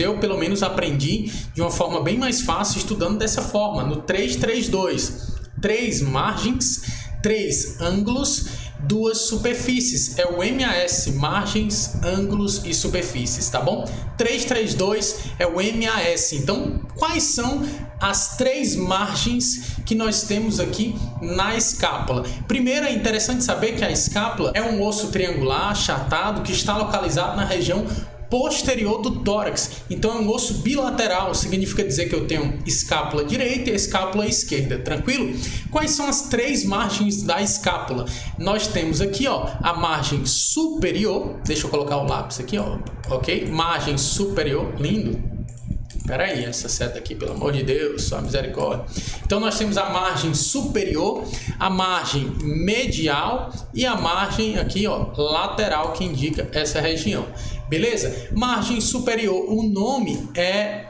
eu pelo menos aprendi de uma forma bem mais fácil estudando dessa forma, no 3-3-2. 3 margens, 3 ângulos, 2 superfícies. É o MAS, margens, ângulos e superfícies, tá bom? 3-3-2 é o MAS. Então, quais são as 3 margens que nós temos aqui na escápula? Primeiro, é interessante saber que a escápula é um osso triangular achatado que está localizado na região posterior do tórax. Então é um osso bilateral, significa dizer que eu tenho escápula direita e escápula esquerda, tranquilo? Quais são as 3 margens da escápula? Nós temos aqui, ó, a margem superior, deixa eu colocar o lápis aqui, ó, ok? Margem superior, lindo. Espera aí, essa seta aqui, pelo amor de Deus, só misericórdia. Então nós temos a margem superior, a margem medial e a margem aqui, ó, lateral, que indica essa região. Beleza? Margem superior, o nome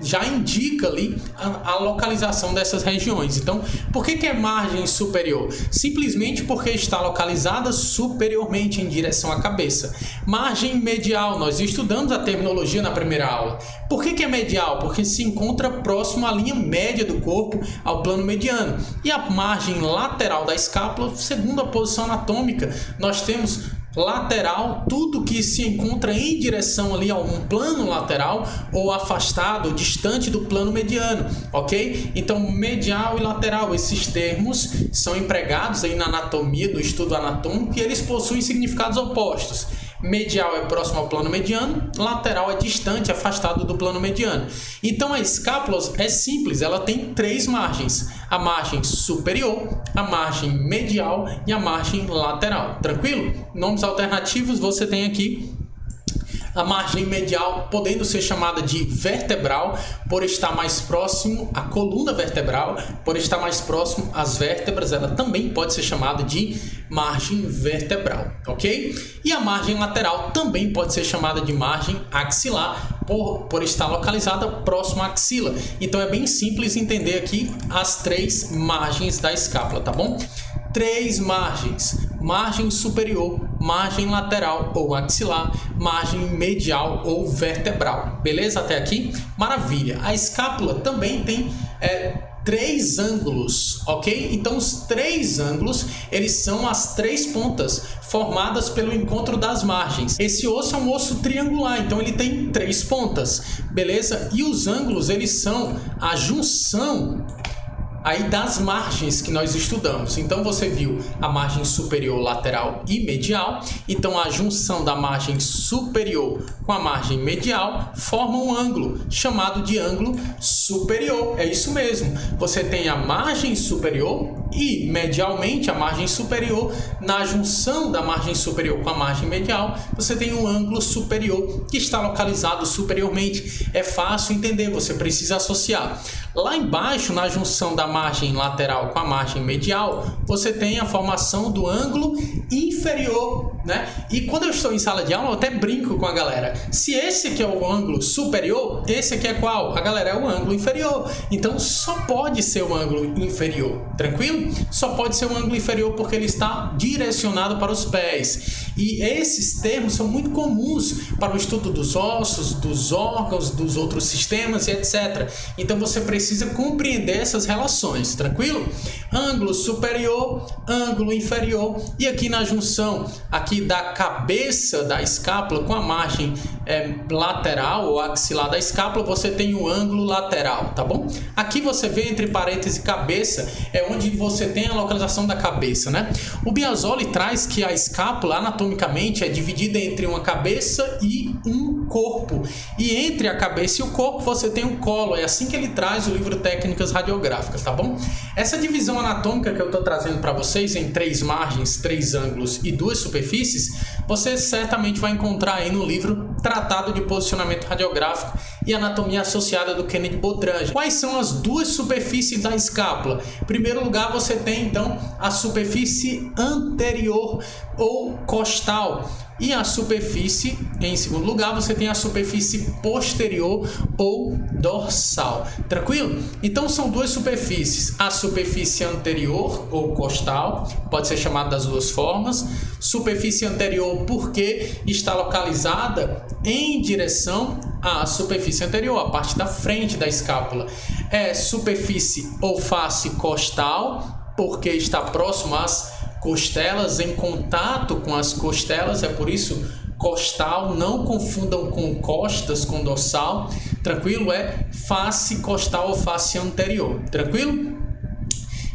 já indica ali a localização dessas regiões. Então, por que é margem superior? Simplesmente porque está localizada superiormente em direção à cabeça. Margem medial, nós estudamos a terminologia na primeira aula. Por que é medial? Porque se encontra próximo à linha média do corpo, ao plano mediano. E a margem lateral da escápula, segundo a posição anatômica, nós temos lateral, tudo que se encontra em direção ali a um plano lateral ou afastado, ou distante do plano mediano, ok? Então, medial e lateral, esses termos são empregados aí na anatomia, do estudo anatômico, e eles possuem significados opostos. Medial é próximo ao plano mediano, lateral é distante, afastado do plano mediano. Então a escápula é simples, ela tem 3 margens: a margem superior, a margem medial e a margem lateral. Tranquilo? Nomes alternativos você tem aqui. A margem medial podendo ser chamada de vertebral, por estar mais próximo à coluna vertebral, por estar mais próximo às vértebras, ela também pode ser chamada de margem vertebral, ok? E a margem lateral também pode ser chamada de margem axilar, por estar localizada próximo à axila. Então é bem simples entender aqui as 3 margens da escápula, tá bom? 3 margens: margem superior, margem lateral ou axilar, margem medial ou vertebral. Beleza até aqui? Maravilha! A escápula também tem 3 ângulos, ok? Então os 3 ângulos, eles são as 3 pontas formadas pelo encontro das margens. Esse osso é um osso triangular, então ele tem 3 pontas, beleza? E os ângulos, eles são a junção aí das margens que nós estudamos. Então você viu a margem superior, lateral e medial. Então a junção da margem superior com a margem medial forma um ângulo chamado de ângulo superior. É isso mesmo. Você tem a margem superior e medialmente a margem superior. Na junção da margem superior com a margem medial, você tem um ângulo superior que está localizado superiormente. É fácil entender, você precisa associar. Lá embaixo, na junção da margem lateral com a margem medial, você tem a formação do ângulo inferior, né? E quando eu estou em sala de aula, eu até brinco com a galera. Se esse aqui é o ângulo superior, esse aqui é qual? A galera é o ângulo inferior. Então, só pode ser o ângulo inferior, tranquilo? Só pode ser o ângulo inferior porque ele está direcionado para os pés. E esses termos são muito comuns para o estudo dos ossos, dos órgãos, dos outros sistemas e etc. Então, você precisa compreender essas relações, tranquilo? Ângulo superior, ângulo inferior, e aqui na junção aqui da cabeça da escápula com a margem lateral ou axilar da escápula, você tem o ângulo lateral, tá bom? Aqui você vê entre parênteses cabeça, é onde você tem a localização da cabeça, né? O Biasoli traz que a escápula anatomicamente é dividida entre uma cabeça e um corpo, e entre a cabeça e o corpo você tem o colo. É assim que ele traz o livro Técnicas Radiográficas, tá bom? Essa divisão anatômica que eu estou trazendo para vocês em 3 margens, 3 ângulos e 2 superfícies, você certamente vai encontrar aí no livro Tratado de Posicionamento Radiográfico e Anatomia Associada do Kennedy Botrage. Quais são as 2 superfícies da escápula? Em primeiro lugar, você tem então a superfície anterior ou costal. E a superfície, em segundo lugar, você tem a superfície posterior ou dorsal. Tranquilo? Então são 2 superfícies. A superfície anterior ou costal, pode ser chamada das 2 formas. Superfície anterior porque está localizada em direção A superfície anterior, a parte da frente da escápula. É superfície ou face costal, porque está próximo às costelas, em contato com as costelas, é por isso costal. Não confundam com costas, com dorsal, tranquilo? É face costal ou face anterior, tranquilo?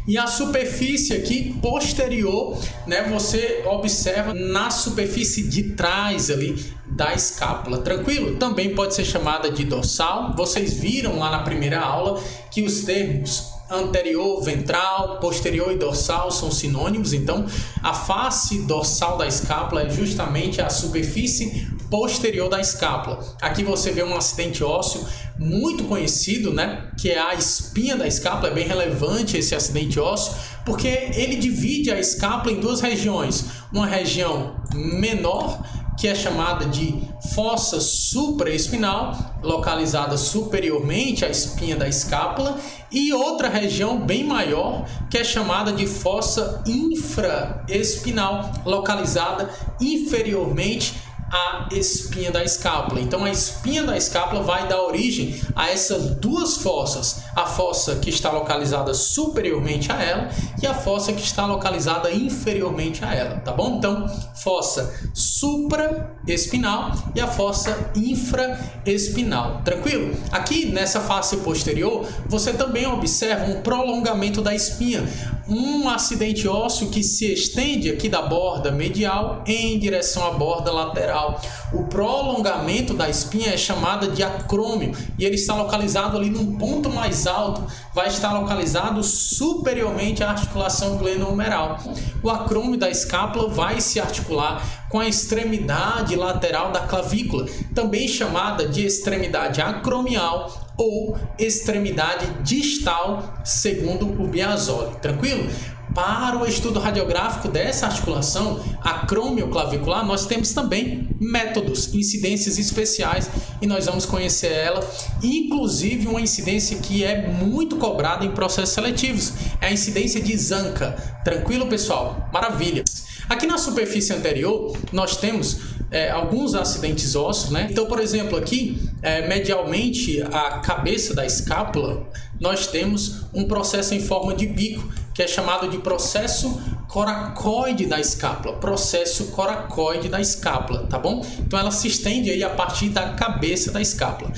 E a superfície aqui posterior, né, você observa na superfície de trás ali da escápula, tranquilo? Também pode ser chamada de dorsal. Vocês viram lá na primeira aula que os termos anterior, ventral, posterior e dorsal são sinônimos. Então, a face dorsal da escápula é justamente a superfície posterior da escápula. Aqui você vê um acidente ósseo muito conhecido, né, que é a espinha da escápula. É bem relevante esse acidente ósseo, porque ele divide a escápula em duas regiões. Uma região menor, que é chamada de fossa supraespinal, localizada superiormente à espinha da escápula, e outra região bem maior, que é chamada de fossa infraespinal, localizada inferiormente à espinha da escápula. Então a espinha da escápula vai dar origem a essas duas fossas, a fossa que está localizada superiormente a ela e a fossa que está localizada inferiormente a ela, tá bom? Então, fossa supraespinal e a fossa infraespinal, tranquilo? Aqui nessa face posterior, você também observa um prolongamento da espinha, um acidente ósseo que se estende aqui da borda medial em direção à borda lateral. O prolongamento da espinha é chamada de acrômio e ele está localizado ali num ponto mais alto, vai estar localizado superiormente à articulação glenohumeral. O acrômio da escápula vai se articular com a extremidade lateral da clavícula, também chamada de extremidade acromial ou extremidade distal, segundo o Biasoli, tranquilo? Para o estudo radiográfico dessa articulação acromioclavicular, nós temos também métodos, incidências especiais, e nós vamos conhecer ela, inclusive uma incidência que é muito cobrada em processos seletivos, é a incidência de Zanca. Tranquilo, pessoal? Maravilha! Aqui na superfície anterior, nós temos alguns acidentes ósseos, né? Então, por exemplo, aqui, medialmente a cabeça da escápula, nós temos um processo em forma de bico, que é chamado de processo coracoide da escápula, processo coracoide da escápula, tá bom? Então ela se estende aí a partir da cabeça da escápula.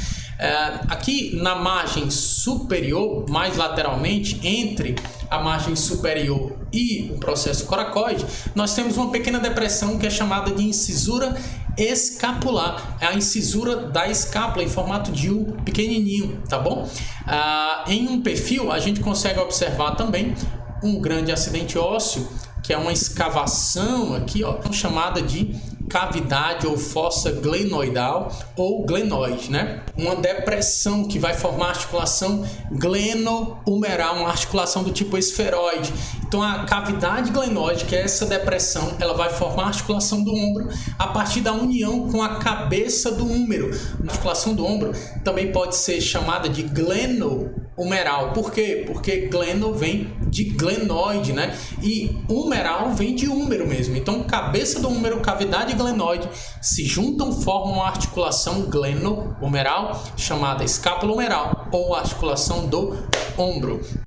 Aqui na margem superior, mais lateralmente, entre a margem superior e o processo coracoide, nós temos uma pequena depressão que é chamada de incisura escapular. É a incisura da escápula em formato de U pequenininho, tá bom? Em um perfil, a gente consegue observar também um grande acidente ósseo, que é uma escavação aqui, ó, chamada de cavidade ou fossa glenoidal ou glenoide, né? Uma depressão que vai formar articulação glenohumeral, uma articulação do tipo esferoide. Então a cavidade glenoide, que é essa depressão, ela vai formar a articulação do ombro a partir da união com a cabeça do húmero. A articulação do ombro também pode ser chamada de glenohumeral. Por quê? Porque gleno vem de glenoide, né? E humeral vem de húmero mesmo. Então cabeça do húmero, cavidade glenoide se juntam, formam uma articulação glenohumeral chamada escápula humeral ou articulação do ombro.